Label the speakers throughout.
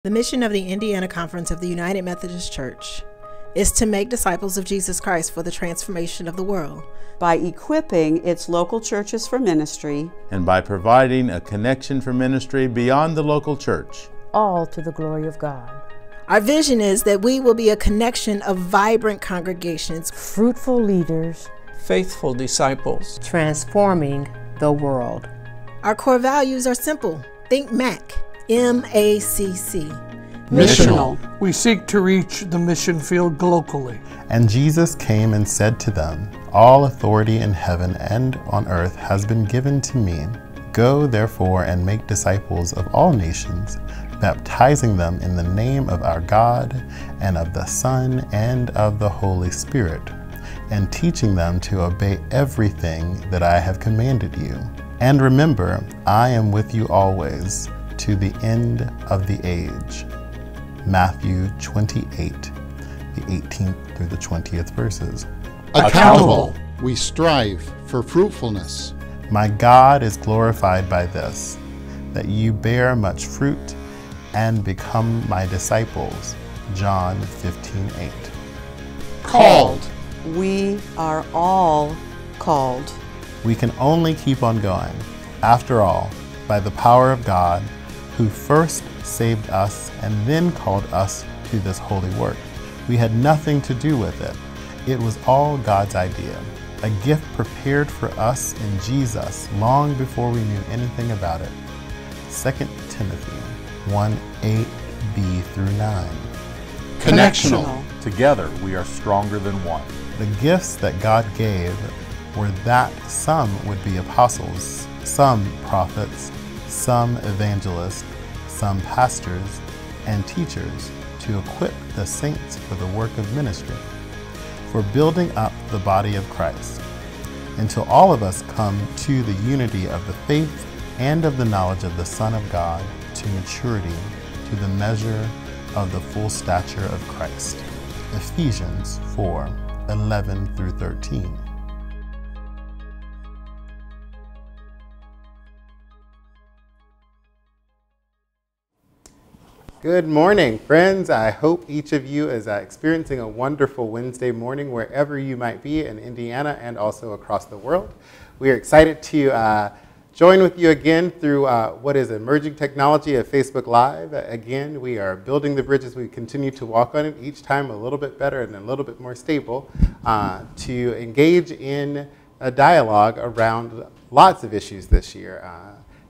Speaker 1: The mission of the Indiana Conference of the United Methodist Church is to make disciples of Jesus Christ for the transformation of the world.
Speaker 2: By equipping its local churches for ministry.
Speaker 3: And by providing a connection for ministry beyond the local church.
Speaker 4: All to the glory of God.
Speaker 1: Our vision is that we will be a connection of vibrant congregations,
Speaker 4: fruitful leaders,
Speaker 5: faithful disciples,
Speaker 4: transforming the world.
Speaker 1: Our core values are simple. Think MACC, M-A-C-C.
Speaker 5: Missional.
Speaker 6: We seek to reach the mission field globally.
Speaker 7: And Jesus came and said to them, "All authority in heaven and on earth has been given to me. Go therefore and make disciples of all nations, baptizing them in the name of our God and of the Son and of the Holy Spirit, and teaching them to obey everything that I have commanded you. And remember, I am with you always, to the end of the age." Matthew 28, the 18th through the 20th verses.
Speaker 8: Accountable. We strive for fruitfulness.
Speaker 7: My God is glorified by this, that you bear much fruit and become my disciples. John 15:8.
Speaker 8: Called.
Speaker 2: We are all called.
Speaker 7: We can only keep on going. After all, by the power of God, who first saved us and then called us to this holy work. We had nothing to do with it. It was all God's idea, a gift prepared for us in Jesus long before we knew anything about it. 2 Timothy 1:8b through 9.
Speaker 8: Connectional.
Speaker 3: Together we are stronger than one.
Speaker 7: The gifts that God gave were that some would be apostles, some prophets, some evangelists, some pastors, and teachers, to equip the saints for the work of ministry, for building up the body of Christ, until all of us come to the unity of the faith and of the knowledge of the Son of God, to maturity, to the measure of the full stature of Christ. Ephesians 4:11 through 13.
Speaker 9: Good morning, friends. I hope each of you is experiencing a wonderful Wednesday morning wherever you might be in Indiana and also across the world. We are excited to join with you again through what is emerging technology of Facebook Live. Again, we are building the bridges. We continue to walk on it, each time a little bit better and a little bit more stable, to engage in a dialogue around lots of issues this year.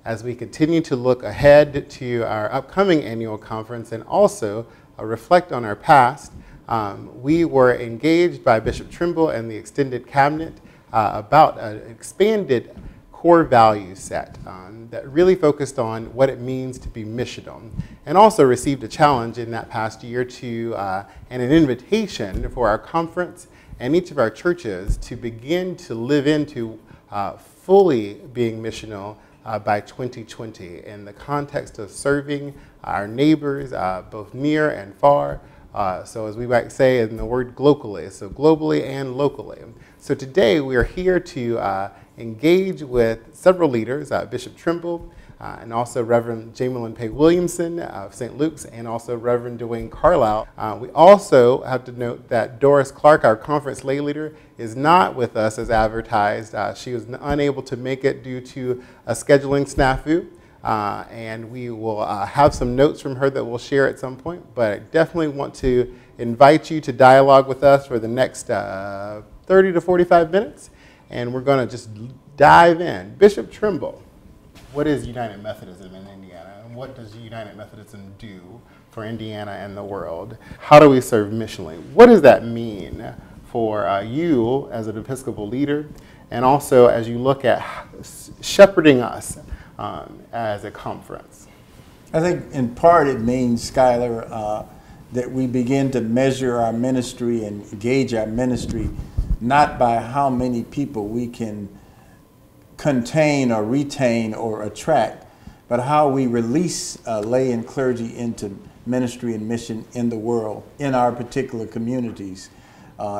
Speaker 9: As we continue to look ahead to our upcoming annual conference and also reflect on our past, we were engaged by Bishop Trimble and the extended cabinet about an expanded core value set that really focused on what it means to be missional, and also received a challenge in that past year to and an invitation for our conference and each of our churches to begin to live into fully being missional by 2020 in the context of serving our neighbors, both near and far. So as we might say in the word globally, so globally and locally. So today we are here to engage with several leaders, Bishop Trimble, and also Reverend Jamelyn Pay Williamson of St. Luke's, and also Reverend Dwayne Carlisle. We also have to note that Doris Clark, our conference lay leader, is not with us as advertised. She was unable to make it due to a scheduling snafu, and we will have some notes from her that we'll share at some point, but I definitely want to invite you to dialogue with us for the next 30 to 45 minutes, and we're going to just dive in. Bishop Trimble, what is United Methodism in Indiana, and what does United Methodism do for Indiana and the world? How do we serve missionally? What does that mean for you as an Episcopal leader, and also as you look at shepherding us as a conference?
Speaker 10: I think in part it means, Skylar, that we begin to measure our ministry and gauge our ministry not by how many people we can contain or retain or attract, but how we release lay and clergy into ministry and mission in the world, in our particular communities,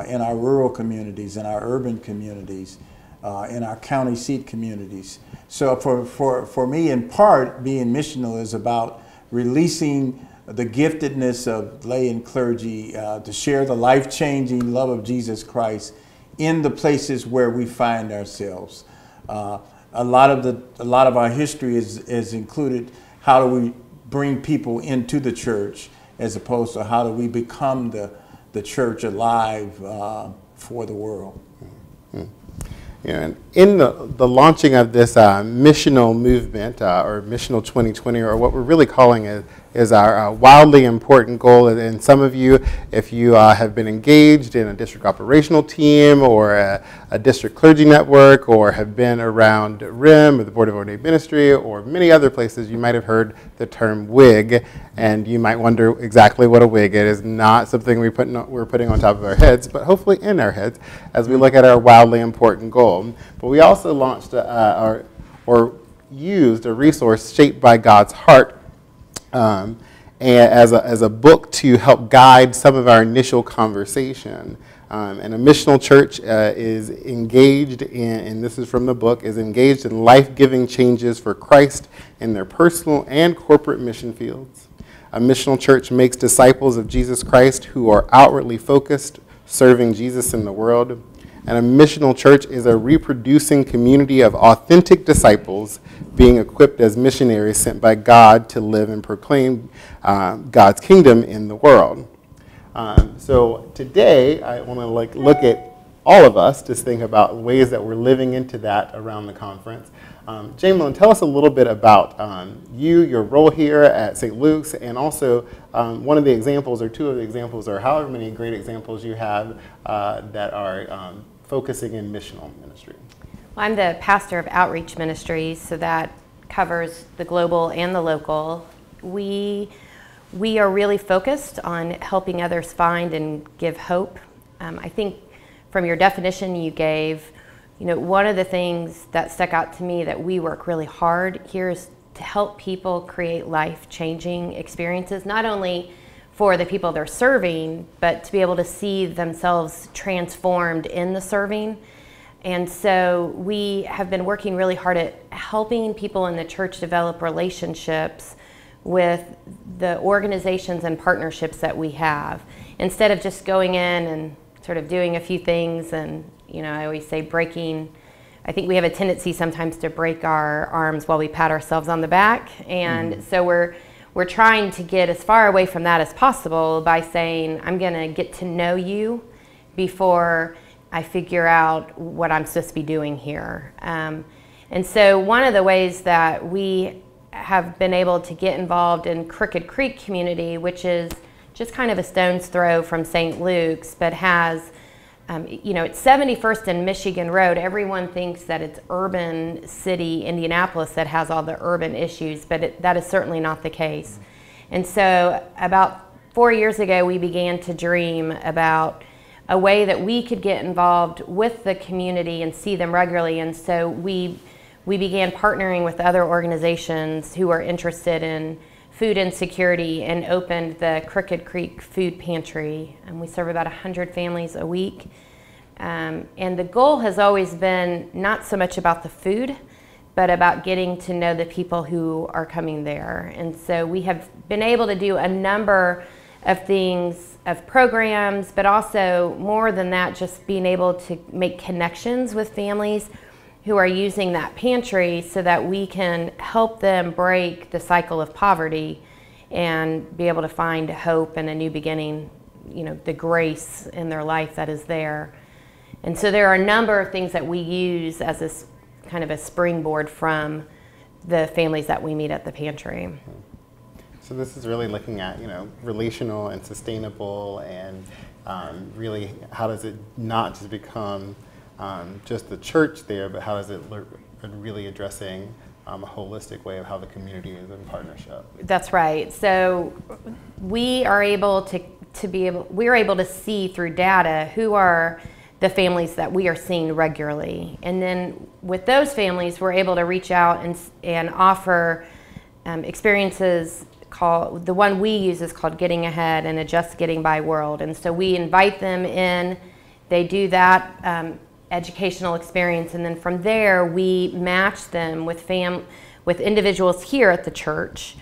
Speaker 10: in our rural communities, in our urban communities, in our county seat communities. So for me, in part, being missional is about releasing the giftedness of lay and clergy to share the life-changing love of Jesus Christ in the places where we find ourselves. A lot of our history is included how do we bring people into the church as opposed to how do we become the church alive for the world.
Speaker 9: Mm-hmm. And in the launching of this missional movement, or Missional 2020, or what we're really calling it, is our wildly important goal. And some of you, if you have been engaged in a district operational team or a district clergy network, or have been around RIM or the Board of Ordained Ministry or many other places, you might have heard the term wig, and you might wonder exactly what a wig is. It is not something we're putting on top of our heads, but hopefully in our heads as we look at our wildly important goal. But we also launched or used a resource shaped by God's heart and as a book to help guide some of our initial conversation. And a missional church is engaged in, and this is from the book, is engaged in life-giving changes for Christ in their personal and corporate mission fields. A missional church makes disciples of Jesus Christ who are outwardly focused, serving Jesus in the world. And a missional church is a reproducing community of authentic disciples being equipped as missionaries sent by God to live and proclaim God's kingdom in the world. So today, I want to look at all of us, just think about ways that we're living into that around the conference. Jamelyn, tell us a little bit about your role here at St. Luke's, and also one of the examples, or two of the examples, or however many great examples you have that are focusing in missional ministry.
Speaker 11: Well, I'm the pastor of Outreach Ministries, so that covers the global and the local. We are really focused on helping others find and give hope. I think from your definition you gave, one of the things that stuck out to me that we work really hard here is to help people create life-changing experiences, not only for the people they're serving, but to be able to see themselves transformed in the serving. And so we have been working really hard at helping people in the church develop relationships with the organizations and partnerships that we have. Instead of just going in and sort of doing a few things and, I always say I think we have a tendency sometimes to break our arms while we pat ourselves on the back. And so we're trying to get as far away from that as possible by saying, I'm gonna get to know you before I figure out what I'm supposed to be doing here. And so one of the ways that we have been able to get involved in Crooked Creek community, which is just kind of a stone's throw from St. Luke's, but has, it's 71st and Michigan Road. Everyone thinks that it's urban city Indianapolis that has all the urban issues, but that is certainly not the case. And so about 4 years ago, we began to dream about a way that we could get involved with the community and see them regularly. And so we began partnering with other organizations who are interested in food insecurity and opened the Crooked Creek Food Pantry. And we serve about 100 families a week. And the goal has always been not so much about the food, but about getting to know the people who are coming there. And so we have been able to do a number of things, of programs, but also more than that, just being able to make connections with families who are using that pantry so that we can help them break the cycle of poverty and be able to find hope and a new beginning, the grace in their life that is there. And so there are a number of things that we use as this kind of a springboard from the families that we meet at the pantry.
Speaker 9: So this is really looking at, relational and sustainable, and really how does it not just become just the church there, but how does it really addressing a holistic way of how the community is in partnership?
Speaker 11: That's right. So we are able to see through data who are the families that we are seeing regularly. And then with those families, we're able to reach out and offer experiences the one we use is called Getting Ahead and a Just Getting By World. And so we invite them in, they do that educational experience, and then from there we match them with individuals here at the church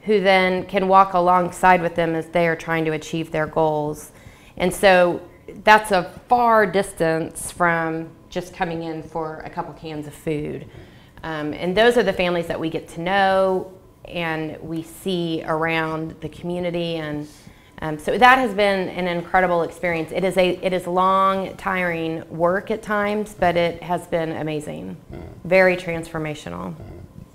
Speaker 11: who then can walk alongside with them as they are trying to achieve their goals. And so that's a far distance from just coming in for a couple cans of food. And those are the families that we get to know and we see around the community. And so that has been an incredible experience. It is long, tiring work at times, but it has been amazing. Very transformational.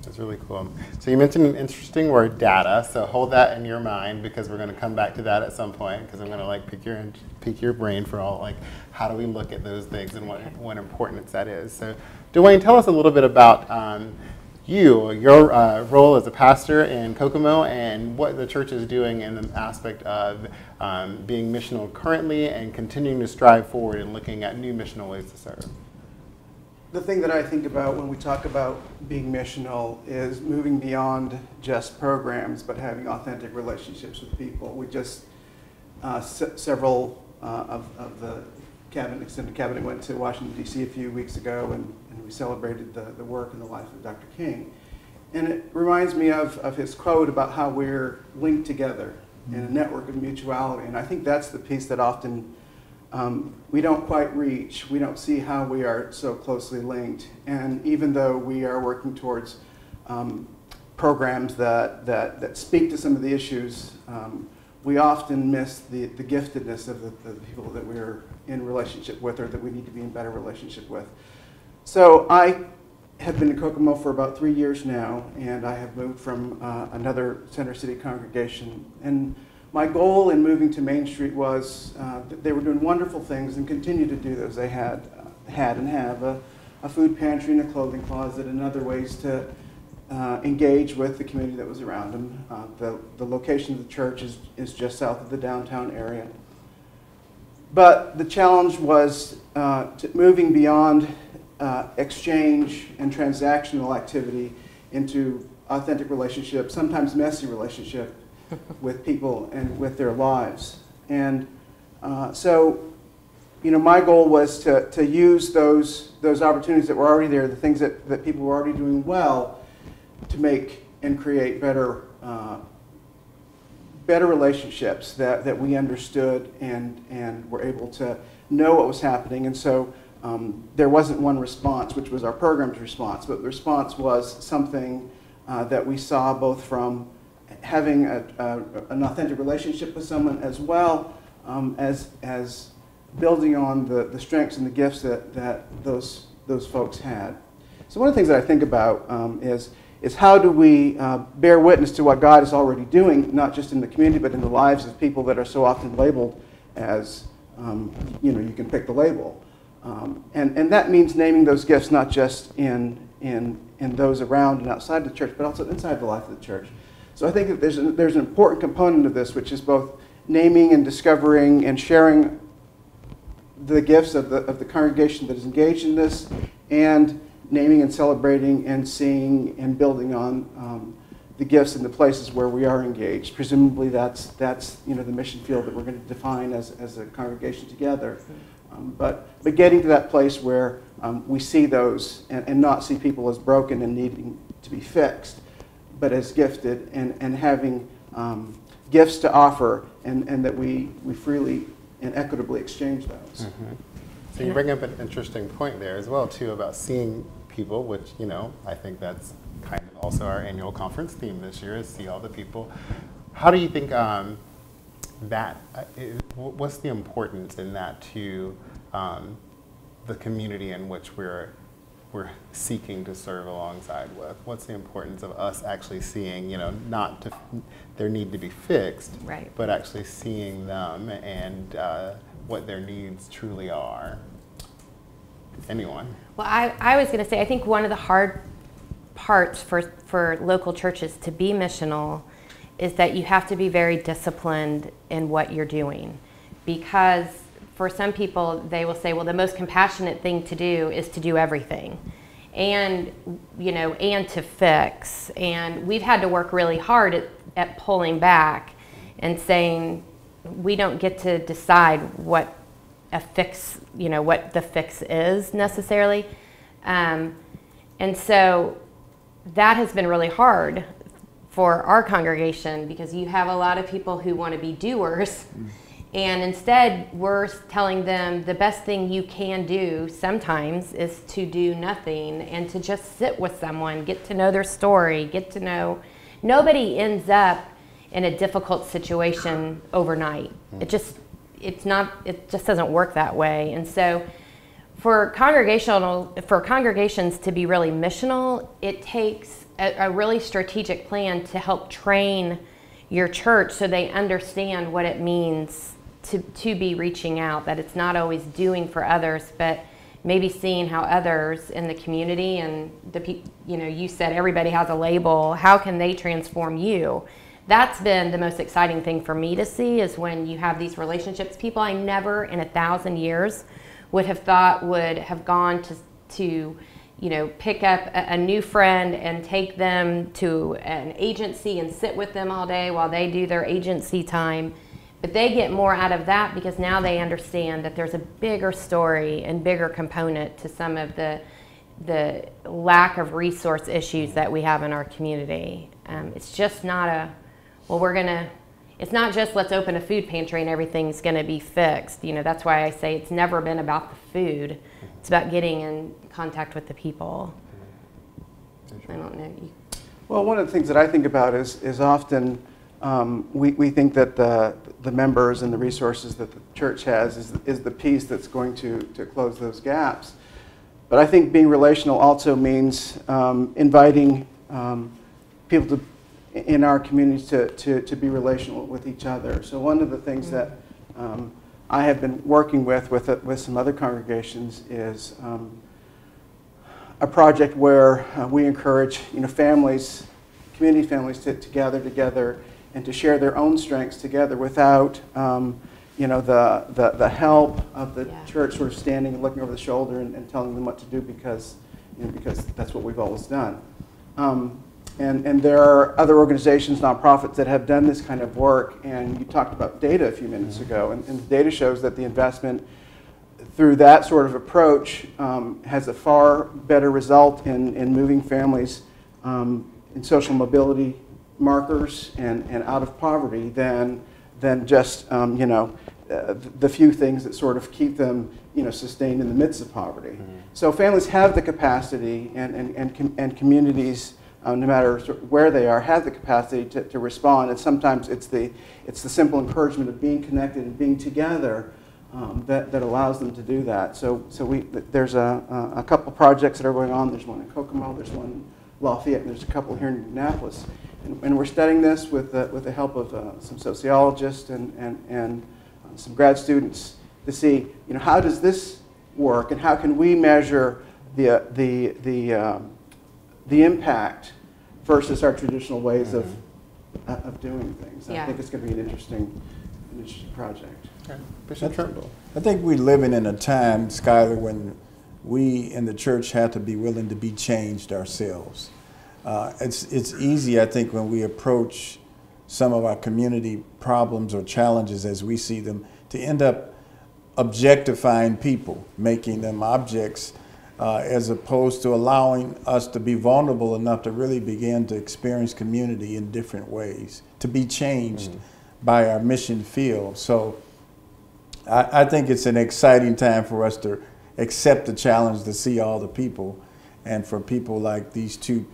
Speaker 9: That's really cool. So you mentioned an interesting word, data. So hold that in your mind, because we're going to come back to that at some point, because I'm going to like pick your brain for all, like, how do we look at those things and what importance that is. So Dwayne, tell us a little bit about your role as a pastor in Kokomo and what the church is doing in the aspect of being missional currently and continuing to strive forward and looking at new missional ways to serve.
Speaker 12: The thing that I think about when we talk about being missional is moving beyond just programs, but having authentic relationships with people. We just, several of the extended cabinet went to Washington, D.C. a few weeks ago, and we celebrated the work and the life of Dr. King. And it reminds me of his quote about how we're linked together in a network of mutuality. And I think that's the piece that often we don't quite reach. We don't see how we are so closely linked. And even though we are working towards programs that speak to some of the issues, we often miss the giftedness of the people that we're in relationship with or that we need to be in better relationship with. So I have been in Kokomo for about 3 years now, and I have moved from another Center City congregation. And my goal in moving to Main Street was that they were doing wonderful things and continue to do those. They had and have a food pantry and a clothing closet and other ways to engage with the community that was around them. The location of the church is just south of the downtown area. But the challenge was moving beyond exchange and transactional activity into authentic relationship, sometimes messy relationship with people and with their lives. And so, my goal was to use those opportunities that were already there, the things that people were already doing well, to make and create better relationships that we understood and were able to know what was happening. And so there wasn't one response, which was our program's response, but the response was something that we saw both from having an authentic relationship with someone, as well as building on the strengths and the gifts that those folks had. So one of the things that I think about is how do we bear witness to what God is already doing, not just in the community, but in the lives of people that are so often labeled as, you can pick the label. And that means naming those gifts not just in those around and outside the church, but also inside the life of the church. So I think that there's an important component of this, which is both naming and discovering and sharing the gifts of the congregation that is engaged in this, and naming and celebrating and seeing and building on the gifts and the places where we are engaged. Presumably that's the mission field that we're going to define as a congregation together. But getting to that place where we see those and not see people as broken and needing to be fixed, but as gifted and having gifts to offer, and that we freely and equitably exchange those.
Speaker 9: Mm-hmm. So you bring up an interesting point there as well, too, about seeing people, which, I think that's kind of also our annual conference theme this year, is see all the people. How do you think what's the importance in that to the community in which we're seeking to serve alongside with? What's the importance of us actually seeing, not their need to be fixed,
Speaker 11: right,
Speaker 9: but actually seeing them and what their needs truly are? Anyone?
Speaker 11: Well, I was going to say, I think one of the hard parts for local churches to be missional is that you have to be very disciplined in what you're doing. Because for some people, they will say, well, the most compassionate thing to do is to do everything. And, and to fix. And we've had to work really hard at pulling back and saying, we don't get to decide what a fix, what the fix is necessarily. And so that has been really hard for our congregation, because you have a lot of people who want to be doers. And instead, we're telling them the best thing you can do sometimes is to do nothing and to just sit with someone, get to know their story, get to know. Nobody ends up in a difficult situation overnight. It just doesn't work that way. And so for congregations to be really missional, it takes a really strategic plan to help train your church so they understand what it means to be reaching out, that it's not always doing for others, but maybe seeing how others in the community and you said everybody has a label, how can they transform you? That's been the most exciting thing for me to see, is when you have these relationships, people I never in 1,000 years would have thought would have gone to pick up a new friend and take them to an agency and sit with them all day while they do their agency time. But they get more out of that because now they understand that there's a bigger story and bigger component to some of the lack of resource issues that we have in our community. It's just not it's not just let's open a food pantry and everything's going to be fixed. That's why I say it's never been about the food. It's about getting in contact with the people. I don't know.
Speaker 12: Well, one of the things that I think about is often we think that the members and the resources that the church has is the piece that's going to close those gaps. But I think being relational also means inviting people in our communities to be relational with each other. So one of the things that I have been working with some other congregations is a project where we encourage families, community families to gather together and to share their own strengths together without the help of the church sort of standing and looking over the shoulder and telling them what to do because that's what we've always done. And there are other organizations, nonprofits, that have done this kind of work. And you talked about data a few minutes ago, and the data shows that the investment through that sort of approach has a far better result in moving families in social mobility markers and out of poverty than just the few things that sort of keep them sustained in the midst of poverty. So families have the capacity, and communities, no matter where they are, have the capacity to respond. And sometimes it's the simple encouragement of being connected and being together that allows them to do that. So there's a couple projects that are going on. There's one in Kokomo, there's one in Lafayette, and there's a couple here in Indianapolis. And we're studying this with the help of some sociologists and some grad students to see how does this work and how can we measure the impact versus our traditional ways of doing things. I think it's going to be an interesting project.
Speaker 10: Bishop Trimble. I think we're living in a time, Skylar, when we in the church have to be willing to be changed ourselves. It's easy, I think, when we approach some of our community problems or challenges as we see them, to end up objectifying people, making them objects, as opposed to allowing us to be vulnerable enough to really begin to experience community in different ways, to be changed by our mission field. So I think it's an exciting time for us to accept the challenge to see all the people, and for people like these two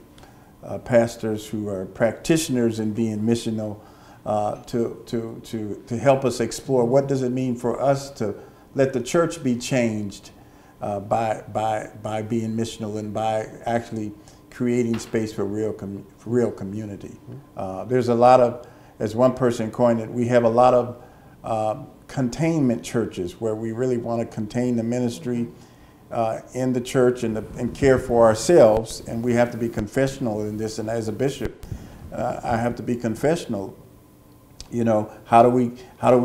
Speaker 10: pastors who are practitioners in being missional to help us explore what does it mean for us to let the church be changed by being missional and by actually creating space for real community. There's a lot of, as one person coined it, we have a lot of containment churches where we really want to contain the ministry in the church and care for ourselves, and we have to be confessional in this. And as a bishop, I have to be confessional. How do we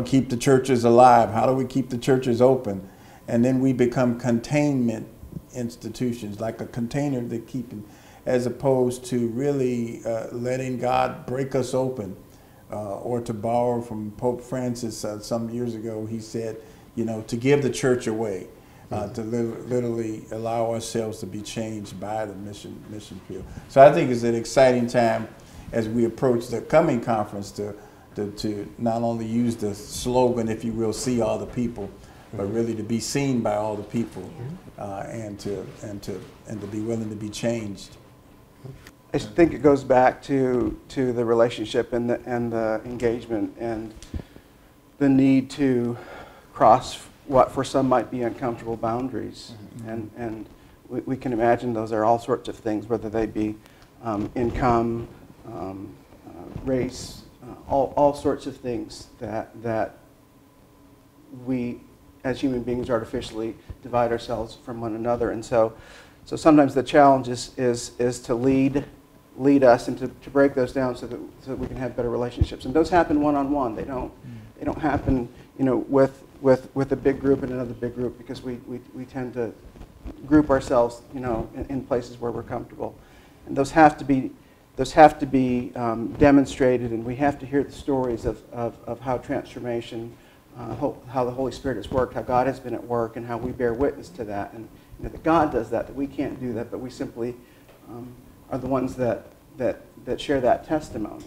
Speaker 10: keep the churches alive? How do we keep the churches open? And then we become containment institutions, like a container that keep, as opposed to really letting God break us open. Or to borrow from Pope Francis some years ago, he said, to give the church away, to literally allow ourselves to be changed by the mission field. So I think it's an exciting time. as we approach the coming conference to not only use the slogan, if you will, see all the people, but really to be seen by all the people, and to be willing to be changed.
Speaker 12: I think it goes back to the relationship and the engagement and the need to cross what for some might be uncomfortable boundaries. And we can imagine those are all sorts of things, whether they be income, race, all sorts of things that we as human beings artificially divide ourselves from one another. And so sometimes the challenge is to lead us and to break those down so that we can have better relationships. And those happen one-on-one. They don't happen, with a big group and another big group, because we tend to group ourselves, in places where we're comfortable. And those have to be demonstrated, and we have to hear the stories of how transformation, how the Holy Spirit has worked, how God has been at work, and how we bear witness to that. And that God does that we can't do that, but we simply are the ones that share that testimony.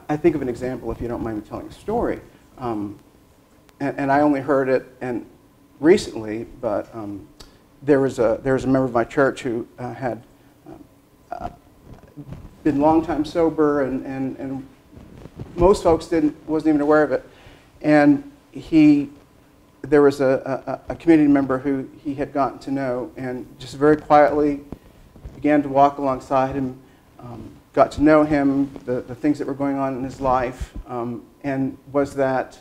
Speaker 12: I think of an example, if you don't mind me telling a story, and I only heard it recently, but there was a member of my church who had been long time sober, and most folks wasn't even aware of it, and there was a community member who he had gotten to know, and just very quietly began to walk alongside him, got to know him, the things that were going on in his life, and was that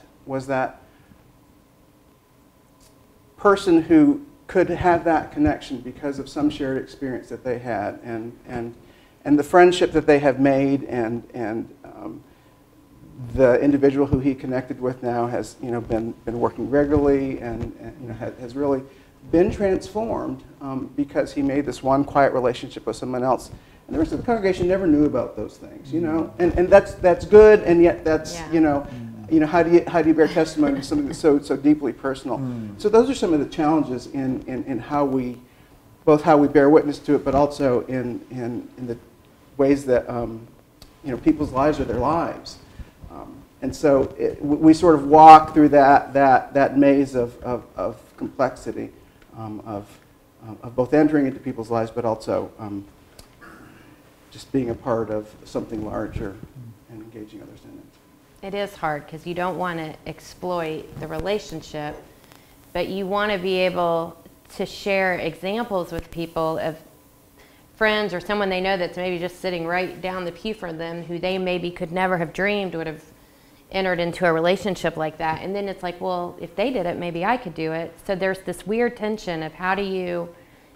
Speaker 12: person who could have that connection because of some shared experience that they had, and the friendship that they have made, and the individual who he connected with now has been working regularly, and has really been transformed because he made this one quiet relationship with someone else, and the rest of the congregation never knew about those things, and that's good, and yet that's how do you bear testimony to something that's so deeply personal? So those are some of the challenges in how we bear witness to it, but also in the ways that people's lives are their lives. And so we sort of walk through that maze of complexity, of both entering into people's lives, but also just being a part of something larger and engaging others in it.
Speaker 11: It is hard because you don't want to exploit the relationship, but you want to be able to share examples with people of friends or someone they know that's maybe just sitting right down the pew from them, who they maybe could never have dreamed would have entered into a relationship like that. And then it's like, well, if they did it, maybe I could do it. So there's this weird tension of how do you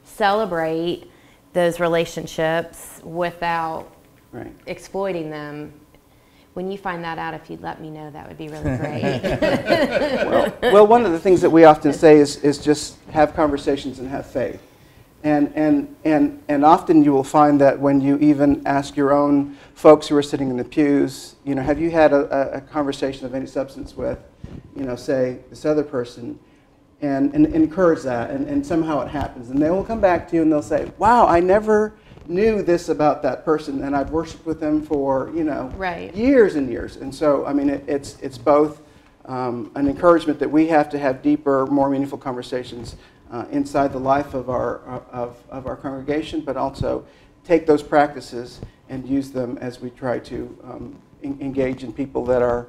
Speaker 11: celebrate those relationships without exploiting them. When you find that out, if you'd let me know, that would be really great.
Speaker 12: well, one of the things that we often say is just have conversations and have faith. And often you will find that when you even ask your own folks who are sitting in the pews, have you had a conversation of any substance with, say, this other person, and encourage that, and somehow it happens. And they will come back to you and they'll say, wow, I never knew this about that person, and I've worshiped with them for, years and years. And so, I mean, it's both an encouragement that we have to have deeper, more meaningful conversations inside the life of our congregation, but also take those practices and use them as we try to engage in people that are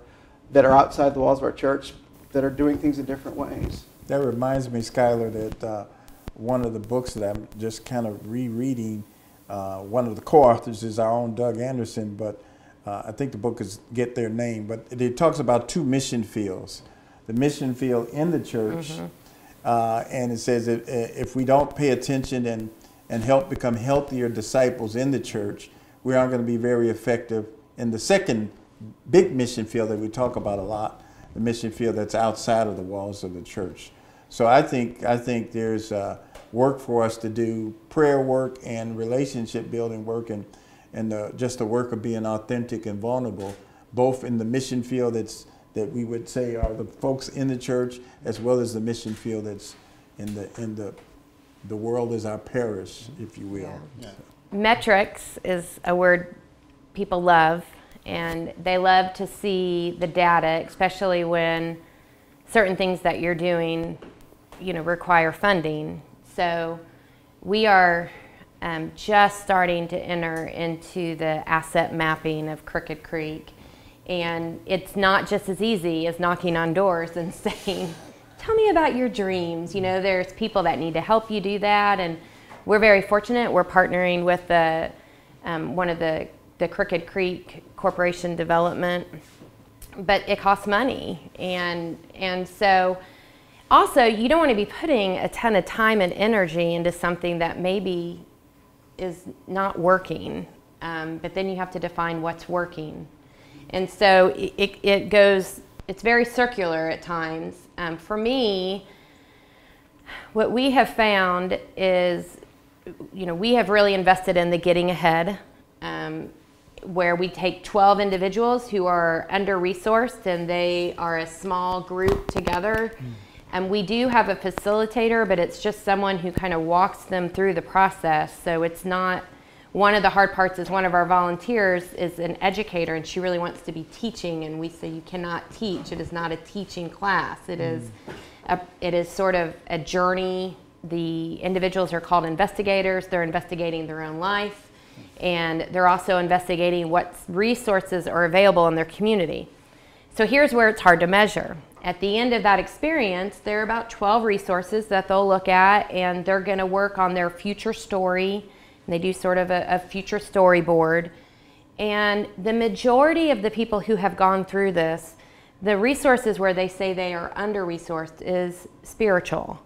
Speaker 12: outside the walls of our church, that are doing things in different ways.
Speaker 10: That reminds me, Skylar, that one of the books that I'm just kind of rereading, one of the co-authors is our own Doug Anderson, but I think the book is Get Their Name, but it talks about two mission fields. The mission field in the church, and it says that if we don't pay attention and help become healthier disciples in the church, we aren't going to be very effective in the second big mission field that we talk about a lot, the mission field that's outside of the walls of the church. So I think there's work for us to do, prayer work and relationship building work, and just the work of being authentic and vulnerable, both in the mission field that we would say are the folks in the church, as well as the mission field that's in the world as our parish, if you will.
Speaker 11: Yeah. Metrics is a word people love, and they love to see the data, especially when certain things that you're doing, require funding. So we are just starting to enter into the asset mapping of Crooked Creek. And it's not just as easy as knocking on doors and saying, tell me about your dreams. There's people that need to help you do that. And we're very fortunate. We're partnering with one of the Crooked Creek Corporation development, but it costs money. And so also, you don't want to be putting a ton of time and energy into something that maybe is not working, but then you have to define what's working. And so it's very circular at times. For me, what we have found is, we have really invested in the Getting Ahead, where we take 12 individuals who are under-resourced, and they are a small group together. And we do have a facilitator, but it's just someone who kind of walks them through the process. So it's not, one of the hard parts is one of our volunteers is an educator, and she really wants to be teaching, and we say you cannot teach. It is not a teaching class. It is sort of a journey. The individuals are called investigators. They're investigating their own life, and they're also investigating what resources are available in their community. So here's where it's hard to measure. At the end of that experience, there are about 12 resources that they'll look at, and they're going to work on their future story. And they do sort of a future storyboard. And the majority of the people who have gone through this, the resources where they say they are under-resourced is spiritual,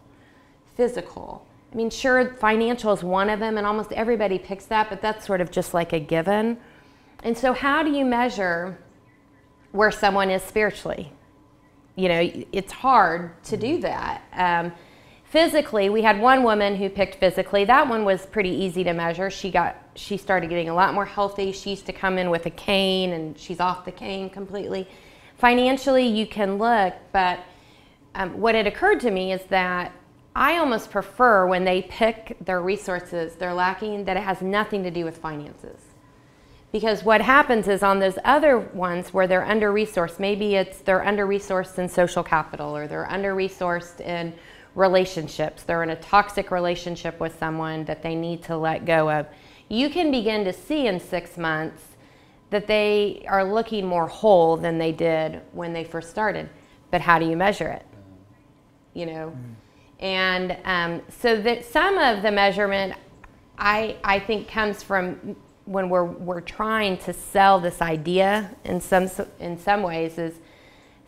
Speaker 11: physical. I mean, sure, financial is one of them, and almost everybody picks that, but that's sort of just like a given. And so how do you measure where someone is spiritually? It's hard to do that. Physically, we had one woman who picked physically. That one was pretty easy to measure. She started getting a lot more healthy. She used to come in with a cane, and she's off the cane completely. Financially, you can look, but what had occurred to me is that I almost prefer when they pick their resources they're lacking, that it has nothing to do with finances. Because what happens is on those other ones where they're under-resourced, maybe they're under-resourced in social capital, or they're under-resourced in relationships. They're in a toxic relationship with someone that they need to let go of. You can begin to see in 6 months that they are looking more whole than they did when they first started. But how do you measure it? And so that some of the measurement, I think, comes from when we're trying to sell this idea in some ways, is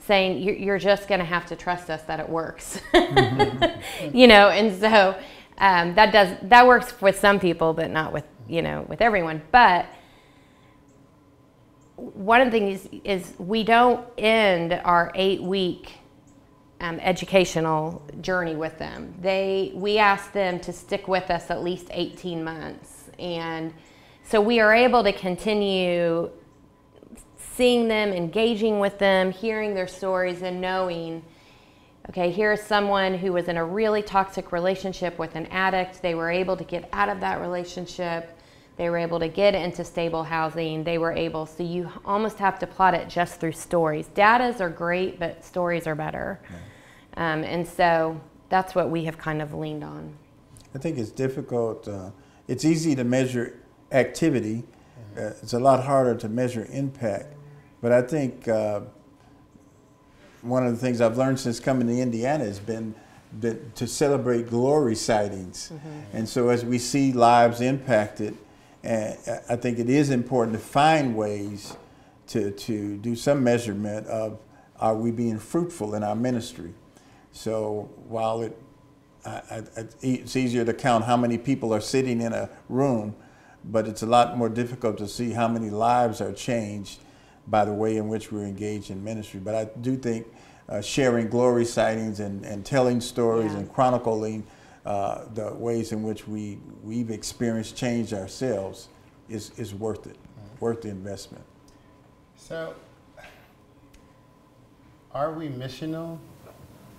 Speaker 11: saying you're just going to have to trust us that it works. And so that works with some people, but not with with everyone. But one of the things is we don't end our 8-week educational journey with them. We ask them to stick with us at least 18 months, and so we are able to continue seeing them, engaging with them, hearing their stories, and knowing, okay, here's someone who was in a really toxic relationship with an addict. They were able to get out of that relationship. They were able to get into stable housing. So you almost have to plot it just through stories. Datas are great, but stories are better. Yeah. And so that's what we have kind of leaned on.
Speaker 10: I think it's difficult. It's easy to measure activity. It's a lot harder to measure impact. But I think one of the things I've learned since coming to Indiana has been to celebrate glory sightings. And so as we see lives impacted, I think it is important to find ways to do some measurement of, are we being fruitful in our ministry? So while it's easier to count how many people are sitting in a room, but it's a lot more difficult to see how many lives are changed by the way in which we're engaged in ministry. But I do think sharing glory sightings and telling stories and chronicling the ways in which we've experienced change ourselves is worth it, worth the investment.
Speaker 9: So, are we missional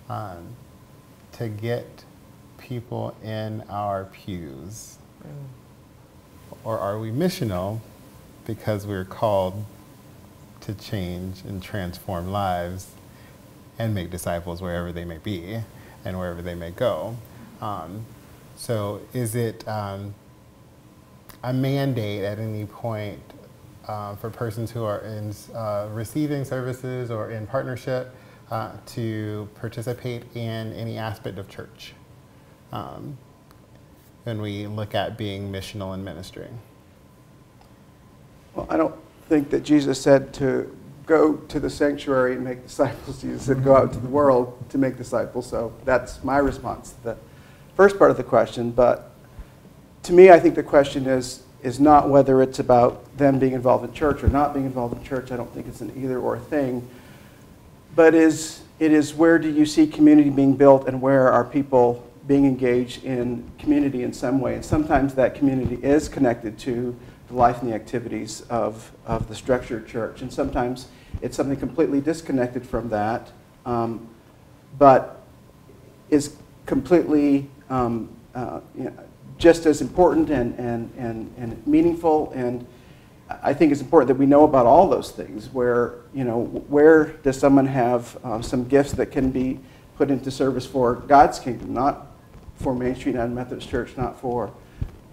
Speaker 9: to get people in our pews? Or are we missional
Speaker 7: because we're called to change and transform lives and make disciples wherever they may be and wherever they may go. So is it a mandate at any point for persons who are in receiving services or in partnership to participate in any aspect of church when we look at being missional in ministry?
Speaker 12: Well, I don't think that Jesus said to go to the sanctuary and make disciples. Jesus said go out to the world to make disciples. So that's my response to the first part of the question. But to me, I think the question is not whether it's about them being involved in church or not being involved in church. I don't think it's an either or thing. But it is where do you see community being built and where are people being engaged in community in some way. And sometimes that community is connected to the life and the activities of the structured church. And sometimes it's something completely disconnected from that, but is completely just as important and meaningful. And I think it's important that we know about all those things. Where does someone have some gifts that can be put into service for God's kingdom, not for Main Street United Methodist Church, not for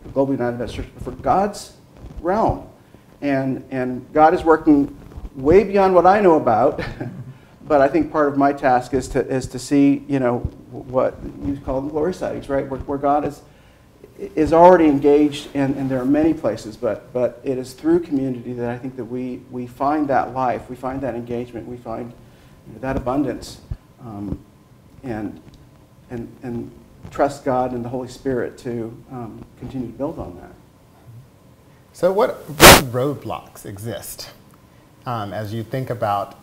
Speaker 12: the Global United Methodist Church, but for God's realm. And God is working way beyond what I know about. But I think part of my task is to see, what you call the glory sightings, right? Where God is already engaged, and there are many places, but it is through community that I think that we find that life, we find that engagement, we find that abundance, and trust God and the Holy Spirit to continue to build on that.
Speaker 7: So what roadblocks exist as you think about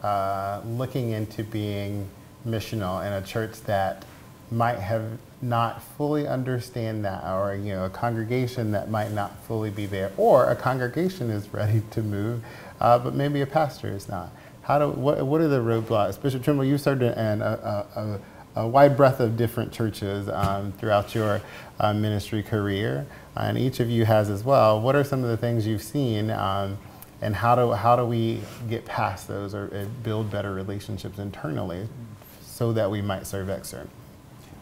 Speaker 7: looking into being missional in a church that might have not fully understand that, or a congregation that might not fully be there, or a congregation is ready to move, but maybe a pastor is not? What are the roadblocks? Bishop Trimble, you served in a wide breadth of different churches throughout your ministry career, and each of you has as well. What are some of the things you've seen, and how do we get past those or build better relationships internally so that we might serve externally?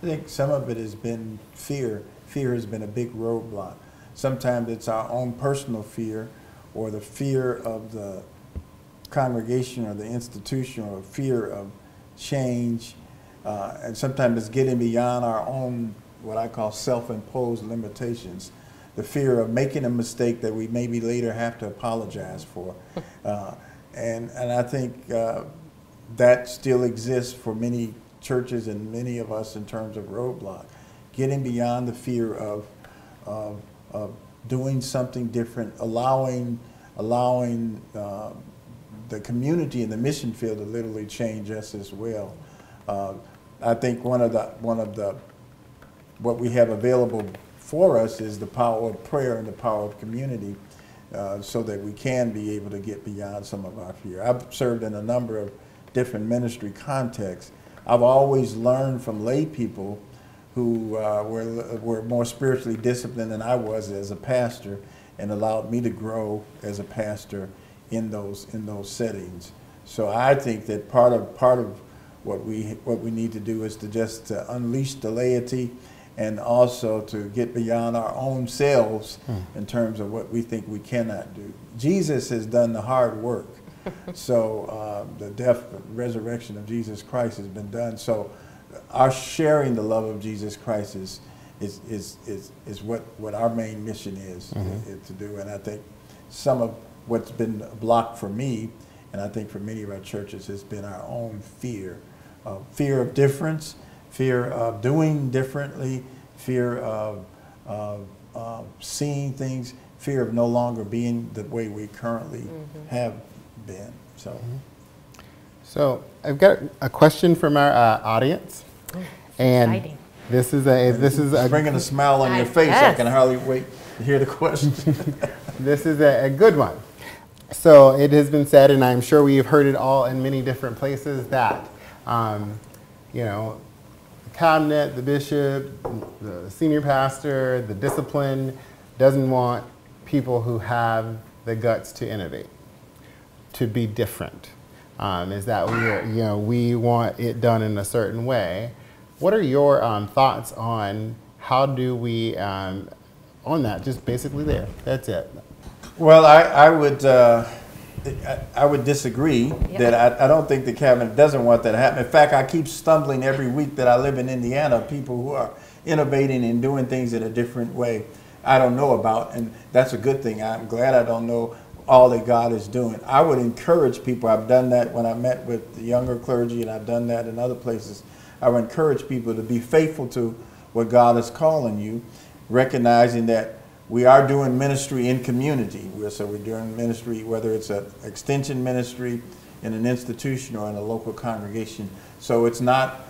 Speaker 10: I think some of it has been fear. Fear has been a big roadblock. Sometimes it's our own personal fear, or the fear of the congregation or the institution, or fear of change. And sometimes it's getting beyond our own, what I call self-imposed limitations. The fear of making a mistake that we maybe later have to apologize for. And I think that still exists for many churches and many of us in terms of roadblock. Getting beyond the fear of doing something different, allowing the community and the mission field to literally change us as well. I think one of the what we have available for us is the power of prayer and the power of community, so that we can be able to get beyond some of our fear. I've served in a number of different ministry contexts. I've always learned from lay people who were more spiritually disciplined than I was as a pastor, and allowed me to grow as a pastor in those settings. So I think that part of what we need to do is to just unleash the laity, and also to get beyond our own selves in terms of what we think we cannot do. Jesus has done the hard work. So the death and resurrection of Jesus Christ has been done. So our sharing the love of Jesus Christ is what our main mission is to do. And I think some of what's been blocked for me, and I think for many of our churches, has been our own fear of difference, fear of doing differently, fear of seeing things, fear of no longer being the way we currently have been. So
Speaker 7: I've got a question from our audience, and
Speaker 11: exciting.
Speaker 7: this is
Speaker 10: bringing a smile on your face.
Speaker 11: Yes.
Speaker 10: I can hardly wait to hear the question.
Speaker 7: This is a good one. So it has been said, and I'm sure we have heard it all in many different places, that the cabinet, the bishop, the senior pastor, the discipline doesn't want people who have
Speaker 9: the guts to innovate, to be different? Is that we want it done in a certain way? What are your thoughts on how do we, on that, just basically there, that's it.
Speaker 10: Well, I would disagree that I don't think the cabinet doesn't want that to happen. In fact, I keep stumbling every week that I live in Indiana, people who are innovating and doing things in a different way I don't know about, and that's a good thing. I'm glad I don't know all that God is doing. I would encourage people, I've done that when I met with the younger clergy, and I've done that in other places. I would encourage people to be faithful to what God is calling you, recognizing that we are doing ministry in community. So we're doing ministry, whether it's an extension ministry in an institution or in a local congregation. So it's not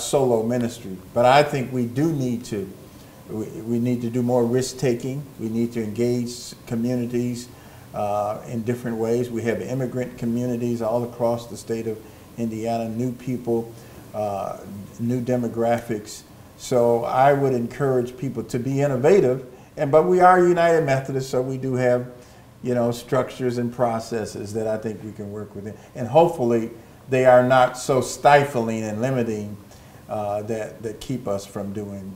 Speaker 10: solo ministry. But I think we do need to. We need to do more risk taking. We need to engage communities in different ways. We have immigrant communities all across the state of Indiana, new people, new demographics. So I would encourage people to be innovative. But we are United Methodist, so we do have, structures and processes that I think we can work within. And hopefully they are not so stifling and limiting that keep us from doing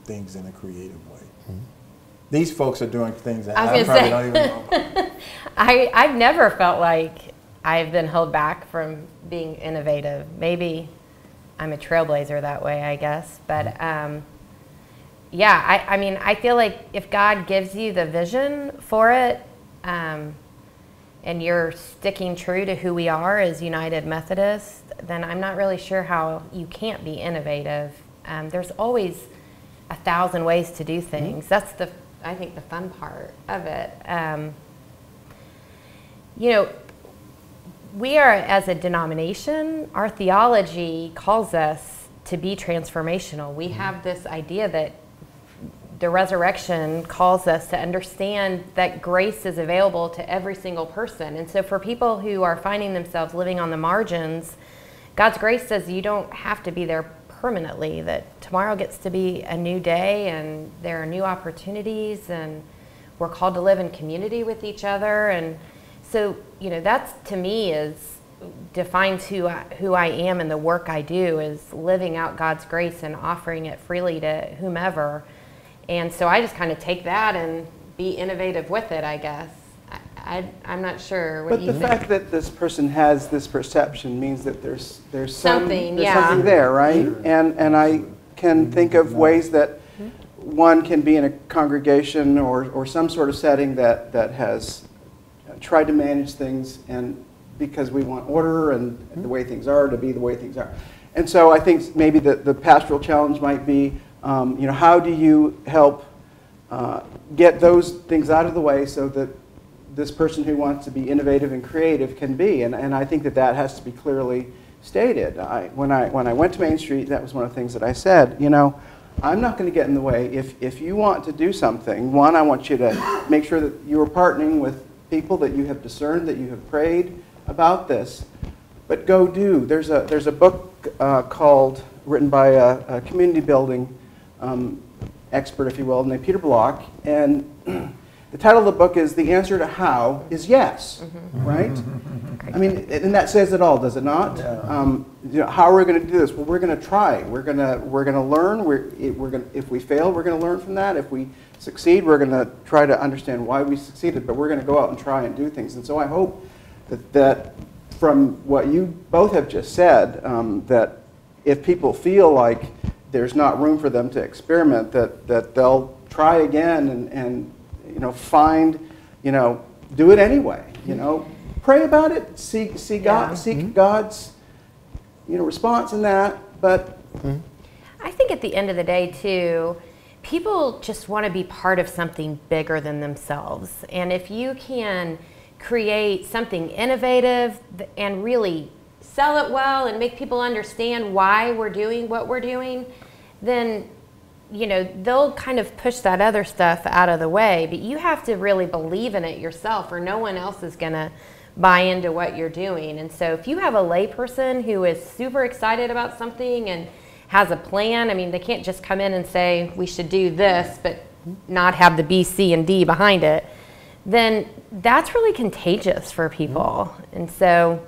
Speaker 10: things in a creative way. Mm-hmm. These folks are doing things that I probably don't even know about.
Speaker 11: I've never felt like I've been held back from being innovative. Maybe I'm a trailblazer that way, I guess. But yeah, I mean, I feel like if God gives you the vision for it, and you're sticking true to who we are as United Methodist, then I'm not really sure how you can't be innovative. There's always 1,000 ways to do things. That's I think the fun part of it. We are, as a denomination, our theology calls us to be transformational. We have this idea that the resurrection calls us to understand that grace is available to every single person. And so for people who are finding themselves living on the margins, God's grace says you don't have to be there permanently, that tomorrow gets to be a new day and there are new opportunities and we're called to live in community with each other. And so, that's to me defines who I am and the work I do is living out God's grace and offering it freely to whomever. And so I just kind of take that and be innovative with it, I guess. I'm not sure what you think.
Speaker 12: But the fact that this person has this perception means that there's something there, right? Sure. And I can think of ways that one can be in a congregation or some sort of setting that has tried to manage things, and because we want order and the way things are to be the way things are. And so I think maybe the pastoral challenge might be, how do you help get those things out of the way so that this person who wants to be innovative and creative can be, and I think that has to be clearly stated. When I went to Main Street, that was one of the things that I said. I'm not going to get in the way. If you want to do something, one, I want you to make sure that you are partnering with people that you have discerned, that you have prayed about this, but go do. There's a book written by a community building expert, if you will, named Peter Block, and the title of the book is "The Answer to How is Yes," right? I mean, and that says it all, does it not? Yeah. How are we going to do this? Well, we're going to try. We're going to learn. If we fail, we're going to learn from that. If we succeed, we're going to try to understand why we succeeded. But we're going to go out and try and do things. And so I hope that from what you both have just said, that if people feel like there's not room for them to experiment, that they'll try again and find, do it anyway. Pray about it, seek God's, response in that. But
Speaker 11: I think at the end of the day, too, people just want to be part of something bigger than themselves. And if you can create something innovative and really sell it well and make people understand why we're doing what we're doing, then they'll kind of push that other stuff out of the way. But you have to really believe in it yourself, or no one else is going to buy into what you're doing. And so if you have a layperson who is super excited about something and has a plan, I mean, they can't just come in and say, we should do this, but not have the B, C, and D behind it, then that's really contagious for people. And so,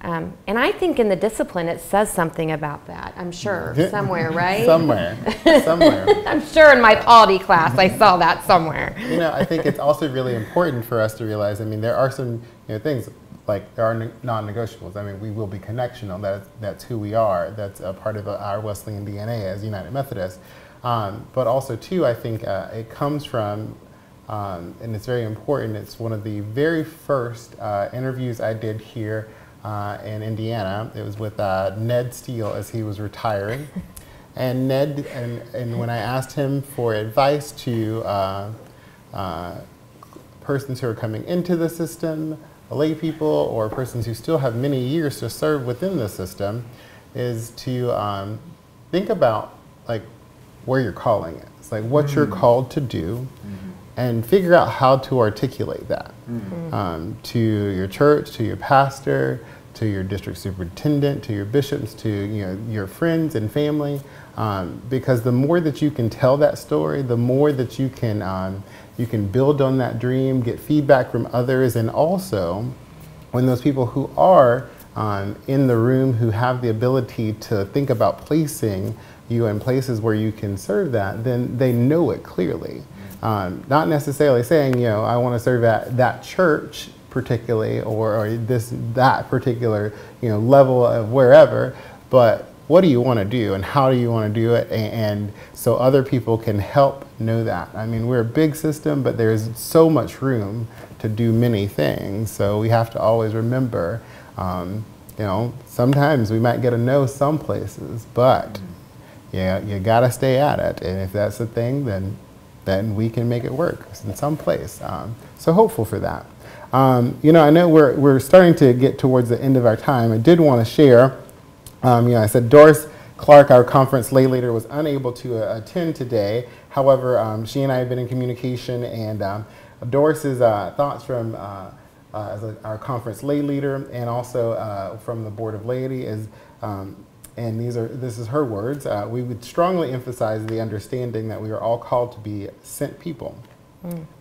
Speaker 11: and I think in the discipline it says something about that, I'm sure, somewhere, right?
Speaker 9: Somewhere.
Speaker 11: I'm sure in my polity class I saw that somewhere.
Speaker 9: You know, I think it's also really important for us to realize, I mean, there are some things, like there are non-negotiables. I mean, we will be connectional. That's who we are. That's a part of our Wesleyan DNA as United Methodist. But also, too, I think it comes from, and it's very important, it's one of the very first interviews I did here in Indiana. It was with Ned Steele as he was retiring. And Ned, and when I asked him for advice to persons who are coming into the system, lay people, or persons who still have many years to serve within the system, is to think about like where your calling is, like what you're called to do, and figure out how to articulate that to your church, to your pastor, to your district superintendent, to your bishops, to your friends and family, because the more that you can tell that story, the more that you can build on that dream, get feedback from others, and also when those people who are in the room, who have the ability to think about placing you in places where you can serve that, then they know it clearly. Not necessarily saying, I want to serve at that church particularly, or that particular level of wherever, but what do you want to do and how do you want to do it, and so other people can help know that. I mean, we're a big system, but there's so much room to do many things, so we have to always remember, sometimes we might get a no some places, but you got to stay at it, and if that's the thing, then we can make it work in some place. So hopeful for that. I know we're starting to get towards the end of our time. I did want to share, I said Doris Clark, our conference lay leader, was unable to attend today. However, she and I have been in communication, and Doris's thoughts from as our conference lay leader, and also from the Board of Laity is, and this is her words, we would strongly emphasize the understanding that we are all called to be sent people.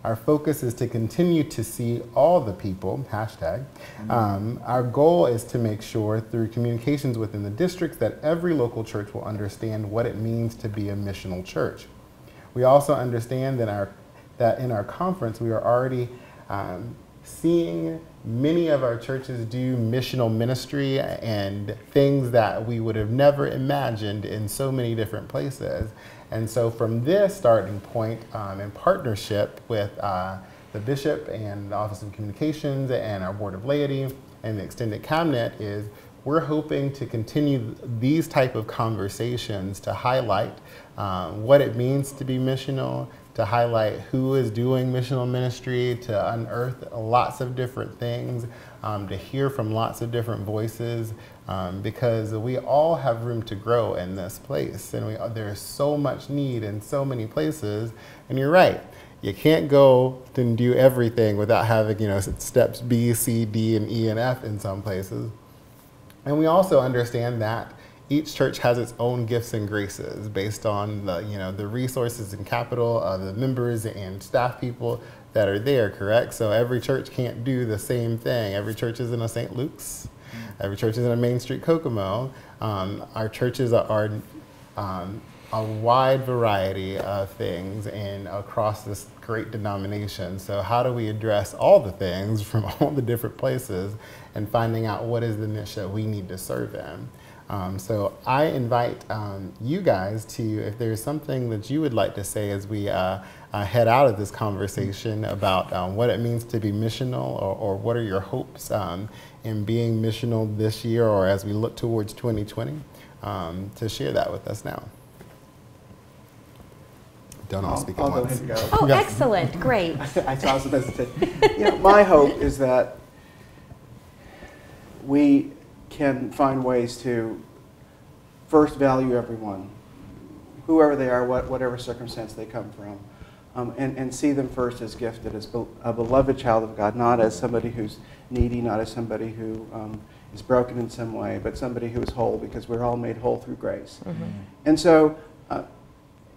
Speaker 9: Our focus is to continue to see all the people, hashtag. Our goal is to make sure through communications within the districts that every local church will understand what it means to be a missional church. We also understand that in our conference we are already seeing many of our churches do missional ministry and things that we would have never imagined in so many different places. And so from this starting point, in partnership with the bishop and the Office of Communications and our Board of Laity and the extended cabinet, is we're hoping to continue these type of conversations to highlight what it means to be missional, to highlight who is doing missional ministry, to unearth lots of different things, to hear from lots of different voices, because we all have room to grow in this place, and there's so much need in so many places. And you're right, you can't go and do everything without having steps B, C, D, and E, and F in some places. And we also understand that each church has its own gifts and graces based on the resources and capital of the members and staff people that are there, correct? So every church can't do the same thing. Every church isn't a St. Luke's. Every church isn't a Main Street Kokomo. Our churches are a wide variety of things and across this great denomination. So how do we address all the things from all the different places and finding out what is the niche that we need to serve in? So I invite you guys to, if there's something that you would like to say as we head out of this conversation about what it means to be missional, or what are your hopes in being missional this year or as we look towards 2020, to share that with us now. Don't all speak at once.
Speaker 11: Oh, excellent, great.
Speaker 12: I thought I was supposed to say, my hope is that we can find ways to first value everyone, whoever they are, whatever circumstance they come from, and see them first as gifted, as a beloved child of God, not as somebody who's needy, not as somebody who is broken in some way, but somebody who is whole, because we're all made whole through grace. And so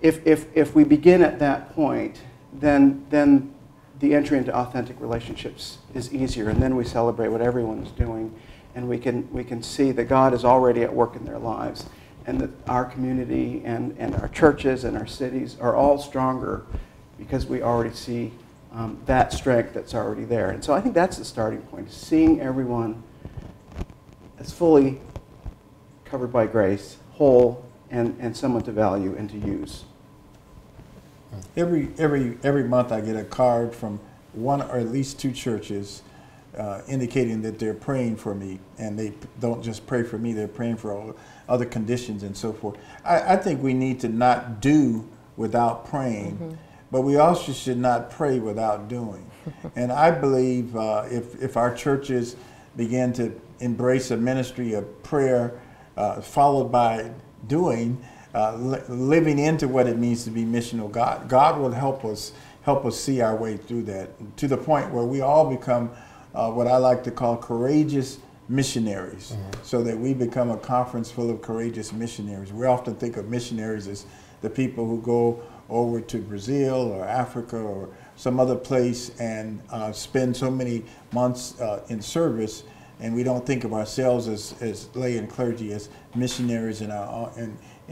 Speaker 12: if we begin at that point, then the entry into authentic relationships is easier, and then we celebrate what everyone's doing, and we can see that God is already at work in their lives, and that our community and our churches and our cities are all stronger because we already see that strength that's already there. And so I think that's the starting point, seeing everyone as fully covered by grace, whole, and someone to value and to use.
Speaker 10: Every month I get a card from one or at least two churches indicating that they're praying for me, and they don't just pray for me, they're praying for all other conditions and so forth. I think we need to not do without praying, but we also should not pray without doing. And I believe if our churches begin to embrace a ministry of prayer followed by doing, living into what it means to be missional, God will help us see our way through that, to the point where we all become what I like to call courageous missionaries, so that we become a conference full of courageous missionaries. We often think of missionaries as the people who go over to Brazil or Africa or some other place and spend so many months in service, and we don't think of ourselves as lay and clergy as missionaries in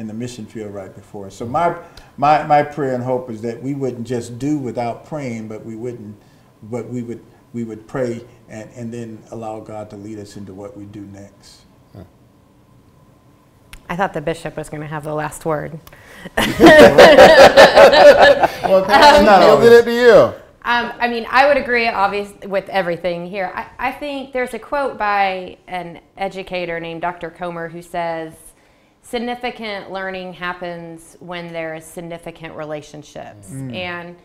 Speaker 10: the mission field right before us. So my prayer and hope is that we wouldn't just do without praying, but we would pray and then allow God to lead us into what we do next.
Speaker 11: I thought the bishop was going to have the last word.
Speaker 9: Well, I'll give it to you.
Speaker 11: I mean, I would agree, obviously, with everything here. I think there's a quote by an educator named Dr. Comer who says, significant learning happens when there is significant relationships. And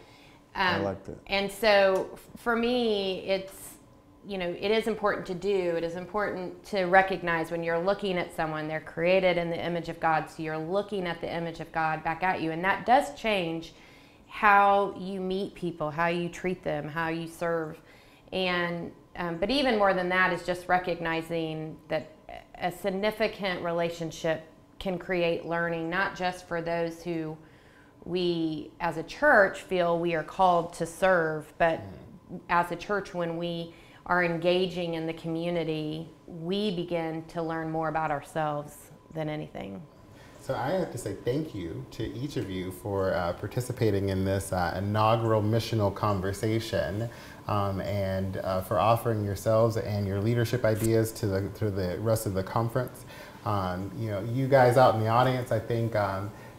Speaker 10: I like that.
Speaker 11: And so for me, it's, it is important to do. It is important to recognize when you're looking at someone, they're created in the image of God, so you're looking at the image of God back at you. And that does change how you meet people, how you treat them, how you serve. And but even more than that is just recognizing that a significant relationship can create learning, not just for those who we as a church feel we are called to serve, but as a church, when we are engaging in the community, we begin to learn more about ourselves than anything.
Speaker 9: So I have to say thank you to each of you for participating in this inaugural missional conversation, and for offering yourselves and your leadership ideas to the rest of the conference. You guys out in the audience, I think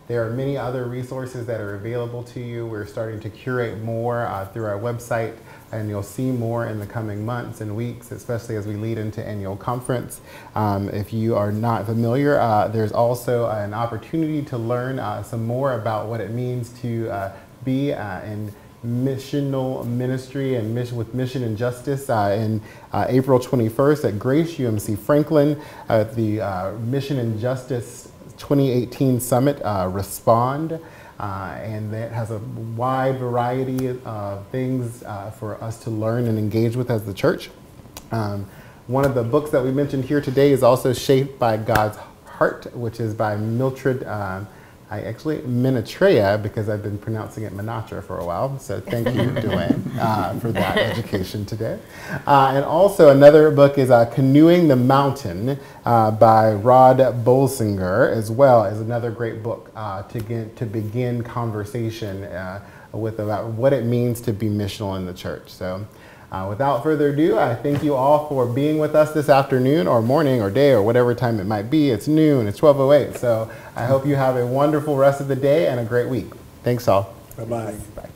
Speaker 9: there are many other resources that are available to you. We're starting to curate more through our website, and you'll see more in the coming months and weeks, especially as we lead into annual conference. If you are not familiar, there's also an opportunity to learn some more about what it means to be in missional ministry and with mission and justice in April 21st at Grace UMC Franklin at the Mission and Justice 2018 Summit, Respond. And that has a wide variety of things for us to learn and engage with as the church. One of the books that we mentioned here today is also Shaped by God's Heart, which is by Mildred Menatrea, because I've been pronouncing it Menatra for a while. So thank you, Duane, for that education today. And also another book is Canoeing the Mountain by Rod Bolsinger, as well as another great book to begin conversation with about what it means to be missional in the church. So without further ado, I thank you all for being with us this afternoon or morning or day or whatever time it might be. It's noon, it's 12:08. So I hope you have a wonderful rest of the day and a great week. Thanks all.
Speaker 10: Bye-bye.
Speaker 9: Bye.